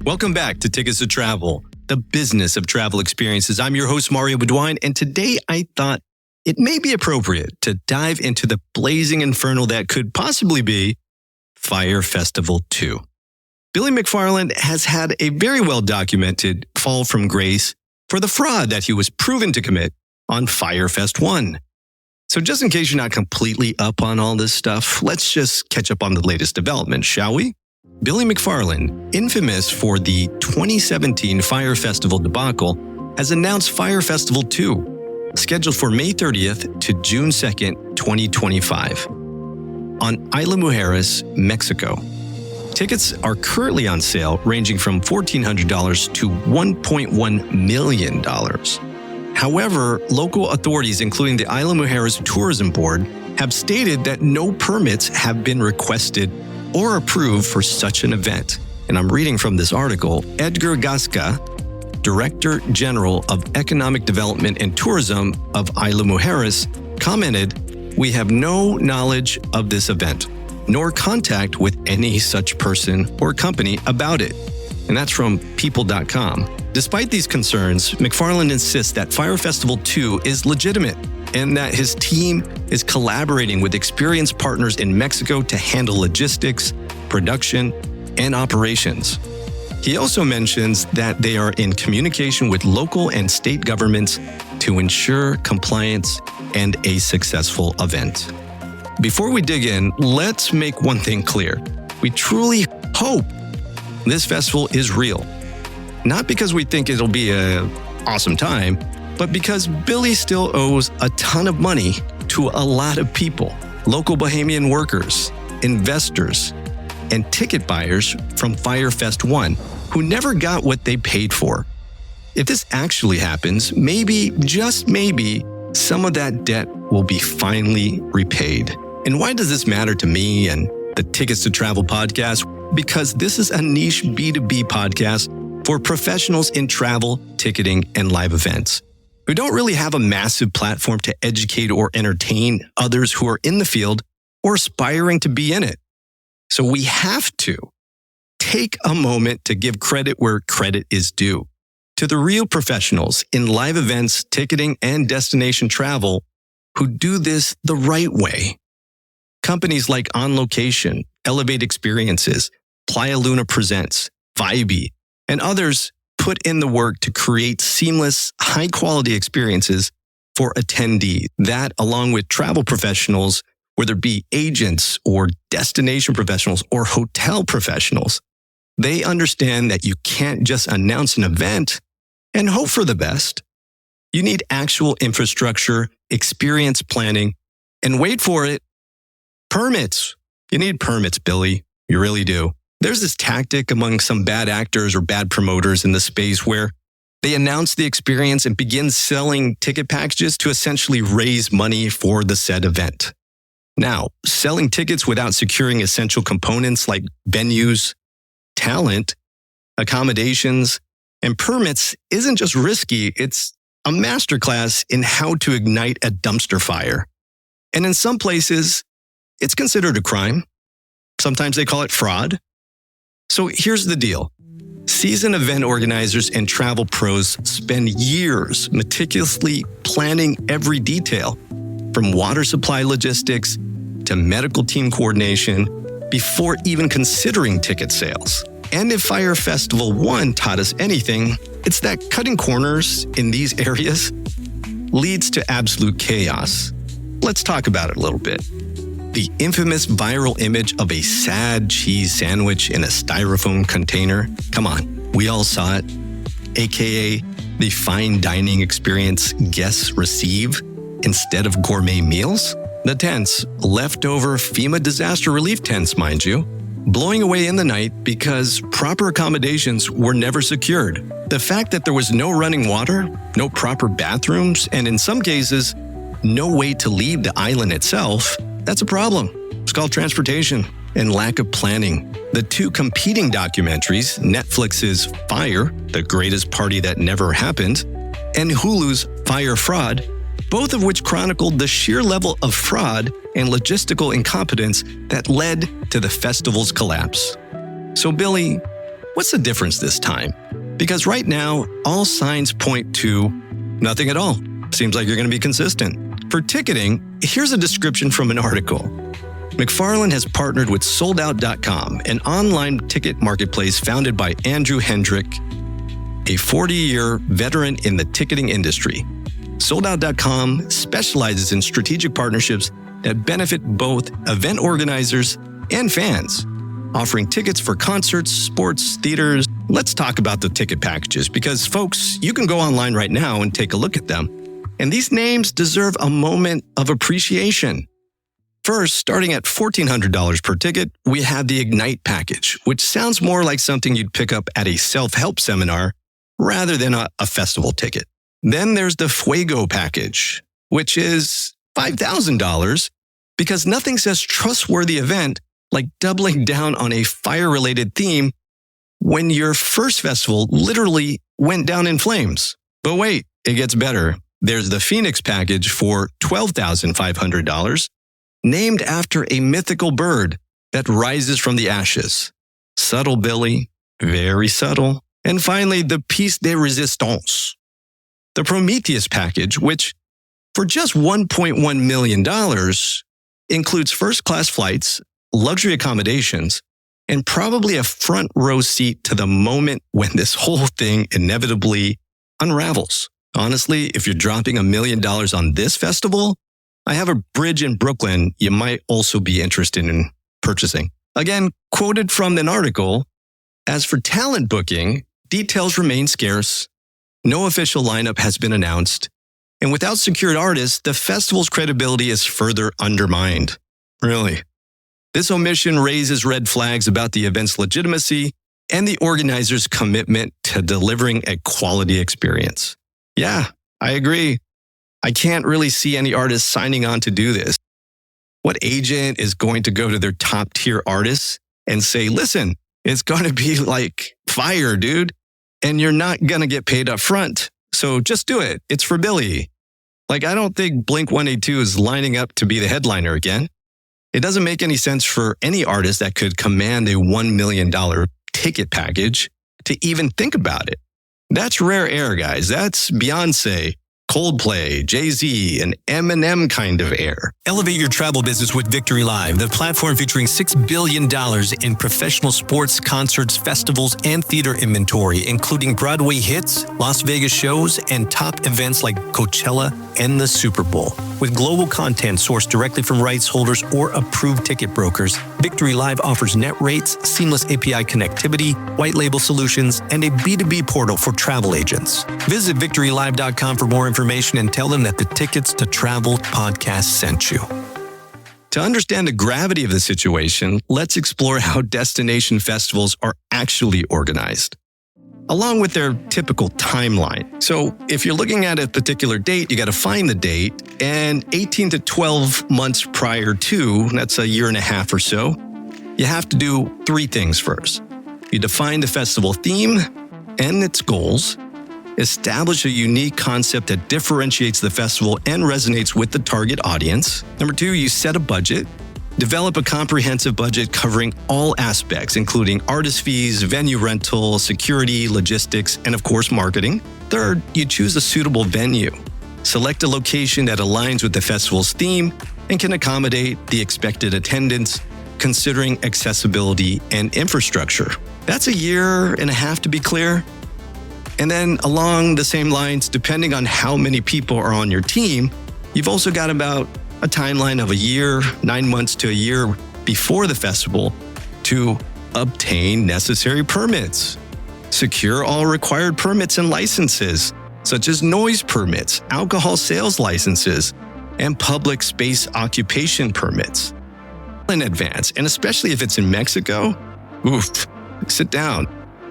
Welcome back to Tickets to Travel, the business of travel experiences. I'm your host, Mario Bauduin, and today I thought it may be appropriate to dive into the blazing inferno that could possibly be FYRE Festival 2. Billy McFarland has had a very well-documented fall from grace for the fraud that he was proven to commit on FYRE Fest 1. So just in case you're not completely up on all this stuff, let's just catch up on the latest developments, shall we? Billy McFarland, infamous for the 2017 FYRE Festival debacle, has announced FYRE Festival 2, scheduled for May 30th to June 2nd, 2025, on Isla Mujeres, Mexico. Tickets are currently on sale, ranging from $1,400 to $1.1 million. However, local authorities, including the Isla Mujeres Tourism Board, have stated that no permits have been requested or approved for such an event. And I'm reading from this article. Edgar Gasca, Director General of Economic Development and Tourism of Isla Mujeres, commented, "We have no knowledge of this event, nor contact with any such person or company about it." And that's from people.com. Despite these concerns, McFarland insists that FYRE Festival 2 is legitimate and that his team is collaborating with experienced partners in Mexico to handle logistics, production, and operations. He also mentions that they are in communication with local and state governments to ensure compliance and a successful event. Before we dig in, let's make one thing clear. We truly hope this festival is real. Not because we think it'll be an awesome time, but because Billy still owes a ton of money to a lot of people, local Bahamian workers, investors, and ticket buyers from FYRE Fest 1 who never got what they paid for. If this actually happens, maybe, just maybe, some of that debt will be finally repaid. And why does this matter to me and the Tickets to Travel podcast? Because this is a niche B2B podcast for professionals in travel, ticketing, and live events who don't really have a massive platform to educate or entertain others who are in the field or aspiring to be in it. So we have to take a moment to give credit where credit is due to the real professionals in live events, ticketing, and destination travel who do this the right way. Companies like On Location, Elevate Experiences, Playa Luna Presents, Vibee, and others put in the work to create seamless, high-quality experiences for attendees. That, along with travel professionals, whether it be agents or destination professionals or hotel professionals, they understand that you can't just announce an event and hope for the best. You need actual infrastructure, experience planning, and wait for it, permits. You need permits, Billy. You really do. There's this tactic among some bad actors or bad promoters in the space where they announce the experience and begin selling ticket packages to essentially raise money for the said event. Now, selling tickets without securing essential components like venues, talent, accommodations, and permits isn't just risky, it's a masterclass in how to ignite a dumpster fire. And in some places, it's considered a crime. Sometimes they call it fraud. So here's the deal. Seasoned event organizers and travel pros spend years meticulously planning every detail, from water supply logistics to medical team coordination, before even considering ticket sales. And if FYRE Festival 1 taught us anything, it's that cutting corners in these areas leads to absolute chaos. Let's talk about it a little bit. The infamous viral image of a sad cheese sandwich in a styrofoam container. Come on, we all saw it. AKA the fine dining experience guests receive instead of gourmet meals. The tents, leftover FEMA disaster relief tents, mind you, blowing away in the night because proper accommodations were never secured. The fact that there was no running water, no proper bathrooms, and in some cases, no way to leave the island itself, that's a problem. It's called transportation and lack of planning. The two competing documentaries, Netflix's FYRE, The Greatest Party That Never Happened, and Hulu's FYRE Fraud, both of which chronicled the sheer level of fraud and logistical incompetence that led to the festival's collapse. So Billy, what's the difference this time? Because right now, all signs point to nothing at all. Seems like you're going to be consistent. For ticketing, here's a description from an article. McFarland has partnered with SoldOut.com, an online ticket marketplace founded by Andrew Hendrick, a 40-year veteran in the ticketing industry. SoldOut.com specializes in strategic partnerships that benefit both event organizers and fans, offering tickets for concerts, sports, theaters. Let's talk about the ticket packages because, folks, you can go online right now and take a look at them. And these names deserve a moment of appreciation. First, starting at $1,400 per ticket, we have the Ignite package, which sounds more like something you'd pick up at a self-help seminar rather than a festival ticket. Then there's the Fuego package, which is $5,000 because nothing says trustworthy event like doubling down on a fire-related theme when your first festival literally went down in flames. But wait, it gets better. There's the Phoenix package for $12,500, named after a mythical bird that rises from the ashes. Subtle Billy, very subtle. And finally, the Piece de Resistance. The Prometheus package, which for just $1.1 million includes first-class flights, luxury accommodations, and probably a front row seat to the moment when this whole thing inevitably unravels. Honestly, if you're dropping $1 million on this festival, I have a bridge in Brooklyn you might also be interested in purchasing. Again, quoted from an article, as for talent booking, details remain scarce. No official lineup has been announced. And without secured artists, the festival's credibility is further undermined. Really. This omission raises red flags about the event's legitimacy and the organizers' commitment to delivering a quality experience. Yeah, I agree. I can't really see any artists signing on to do this. What agent is going to go to their top tier artists and say, listen, it's going to be like FYRE, dude, and you're not going to get paid up front. So just do it. It's for Billy. Like, I don't think Blink-182 is lining up to be the headliner again. It doesn't make any sense for any artist that could command a $1 million ticket package to even think about it. That's rare air, guys. That's Beyonce, Coldplay, Jay-Z, and Eminem kind of air. Elevate your travel business with Victory Live, the platform featuring $6 billion in professional sports, concerts, festivals, and theater inventory, including Broadway hits, Las Vegas shows, and top events like Coachella and the Super Bowl. With global content sourced directly from rights holders or approved ticket brokers, Victory Live offers net rates, seamless API connectivity, white label solutions, and a B2B portal for travel agents. Visit victorylive.com for more information and tell them that the Tickets to Travel podcast sent you. To understand the gravity of the situation, let's explore how destination festivals are actually organized, along with their typical timeline. So if you're looking at a particular date, you got to find the date, and 18 to 12 months prior to, that's a year and a half or so, you have to do three things first. You define the festival theme and its goals, establish a unique concept that differentiates the festival and resonates with the target audience. Number two, you set a budget. Develop a comprehensive budget covering all aspects, including artist fees, venue rental, security, logistics, and of course, marketing. Third, you choose a suitable venue. Select a location that aligns with the festival's theme and can accommodate the expected attendance, considering accessibility and infrastructure. That's a year and a half to be clear. And then along the same lines, depending on how many people are on your team, you've also got about a timeline of a year, 9 months to a year before the festival to obtain necessary permits. Secure all required permits and licenses, such as noise permits, alcohol sales licenses, and public space occupation permits. In advance, and especially if it's in Mexico, oof, sit down.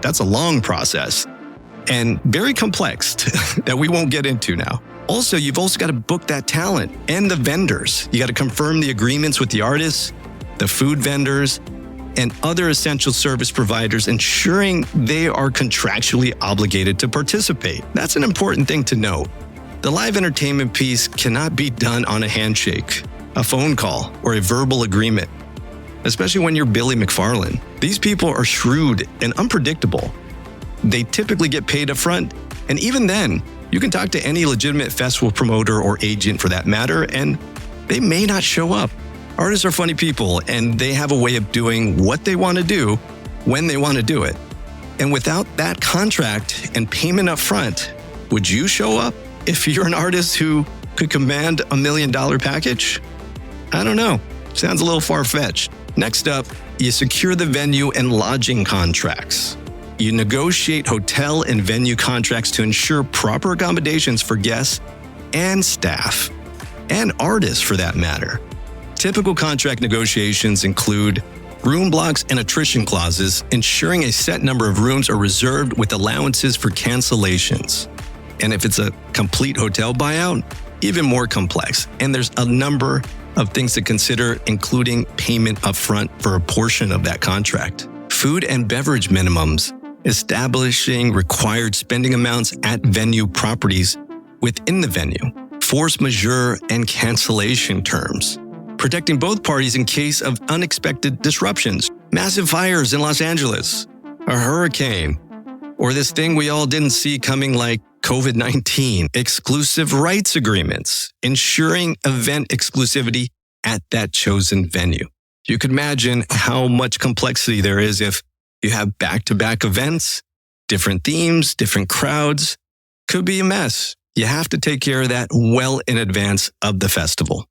That's a long process and very complex that we won't get into now. Also, you've also got to book that talent and the vendors. You got to confirm the agreements with the artists, the food vendors, and other essential service providers, ensuring they are contractually obligated to participate. That's an important thing to note. The live entertainment piece cannot be done on a handshake, a phone call, or a verbal agreement. especially when you're Billy McFarland. These people are shrewd and unpredictable. They typically get paid up front, and even then, you can talk to any legitimate festival promoter or agent for that matter, and they may not show up. Artists are funny people, and they have a way of doing what they want to do when they want to do it. And without that contract and payment up front, would you show up if you're an artist who could command $1 million package? I don't know. Sounds a little far-fetched. Next up, you secure the venue and lodging contracts. You negotiate hotel and venue contracts to ensure proper accommodations for guests and staff, and artists for that matter. Typical contract negotiations include room blocks and attrition clauses, ensuring a set number of rooms are reserved with allowances for cancellations. And if it's a complete hotel buyout, even more complex. And there's a number of things to consider, including payment upfront for a portion of that contract. Food and beverage minimums, establishing required spending amounts at venue properties within the venue, force majeure and cancellation terms, protecting both parties in case of unexpected disruptions, massive fires in Los Angeles, a hurricane, or this thing we all didn't see coming like COVID-19, exclusive rights agreements, ensuring event exclusivity at that chosen venue. You could imagine how much complexity there is if you have back-to-back events, different themes, different crowds. Could be a mess. You have to take care of that well in advance of the festival.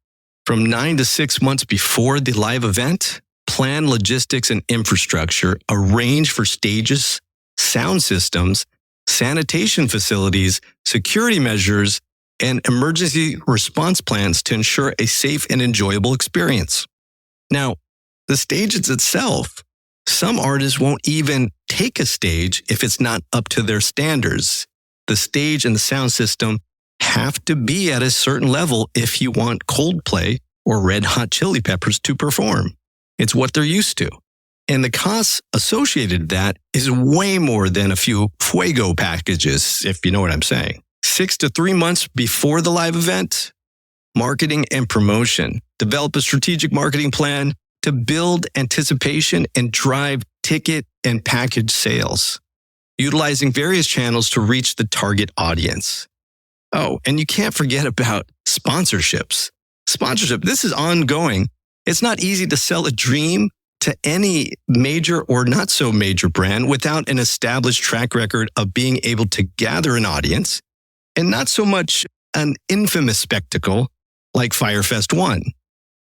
From 9 to 6 months before the live event, plan logistics and infrastructure, arrange for stages, sound systems, sanitation facilities, security measures, and emergency response plans to ensure a safe and enjoyable experience. Now, the stages itself, some artists won't even take a stage if it's not up to their standards. The stage and the sound system have to be at a certain level if you want Coldplay or Red Hot Chili Peppers to perform. It's what they're used to. And the costs associated with that is way more than a few Fuego packages, if you know what I'm saying. 6 to 3 months before the live event, marketing and promotion. Develop a strategic marketing plan to build anticipation and drive ticket and package sales, utilizing various channels to reach the target audience. Oh, and you can't forget about sponsorships. Sponsorship, this is ongoing. It's not easy to sell a dream to any major or not so major brand without an established track record of being able to gather an audience, and not so much an infamous spectacle like FYRE Fest 1.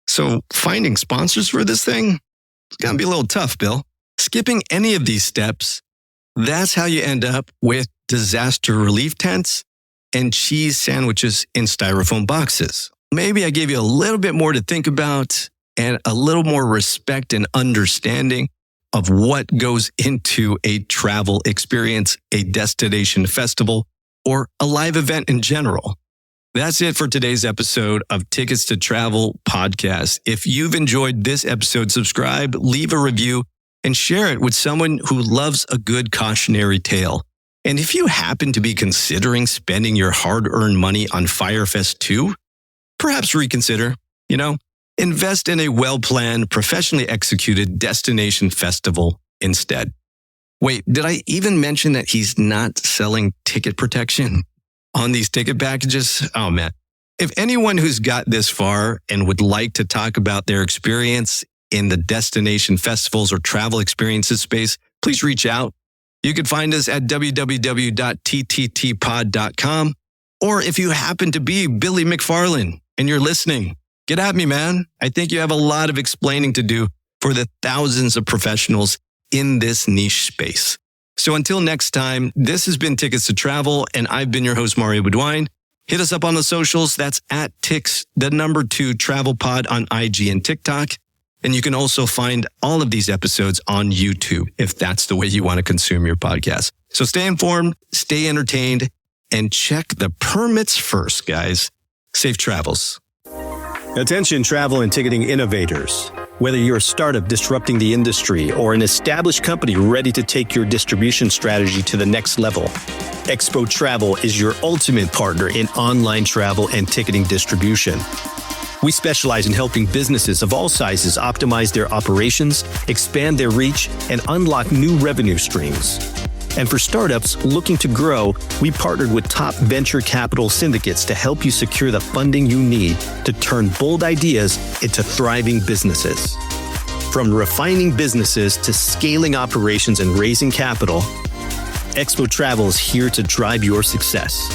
So finding sponsors for this thing, it's going to be a little tough, Bill. Skipping any of these steps, that's how you end up with disaster relief tents and cheese sandwiches in styrofoam boxes. Maybe I gave you a little bit more to think about and a little more respect and understanding of what goes into a travel experience, a destination festival, or a live event in general. That's it for today's episode of Tickets to Travel podcast. If you've enjoyed this episode, subscribe, leave a review, and share it with someone who loves a good cautionary tale. And if you happen to be considering spending your hard-earned money on FYRE Fest 2, perhaps reconsider, invest in a well-planned, professionally executed destination festival instead. Wait, did I even mention that he's not selling ticket protection on these ticket packages? Oh man. If anyone who's got this far and would like to talk about their experience in the destination festivals or travel experiences space, please reach out. You can find us at www.tttpod.com. Or if you happen to be Billy McFarland and you're listening, get at me, man. I think you have a lot of explaining to do for the thousands of professionals in this niche space. So until next time, this has been Tickets to Travel, and I've been your host, Mario Bauduin. Hit us up on the socials. That's at Tix, the number 2 Travel Pod on IG and TikTok. And you can also find all of these episodes on YouTube if that's the way you want to consume your podcast. So stay informed, stay entertained, and check the permits first, guys. Safe travels. Attention travel and ticketing innovators. Whether you're a startup disrupting the industry or an established company ready to take your distribution strategy to the next level, Expo Travel is your ultimate partner in online travel and ticketing distribution. We specialize in helping businesses of all sizes optimize their operations, expand their reach, and unlock new revenue streams. And for startups looking to grow, we partnered with top venture capital syndicates to help you secure the funding you need to turn bold ideas into thriving businesses. From refining businesses to scaling operations and raising capital, Expo Travel is here to drive your success.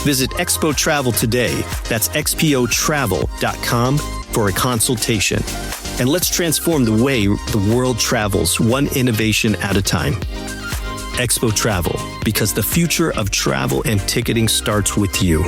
Visit Expo Travel today. That's xpotravel.com for a consultation. And let's transform the way the world travels, one innovation at a time. Expo Travel, because the future of travel and ticketing starts with you.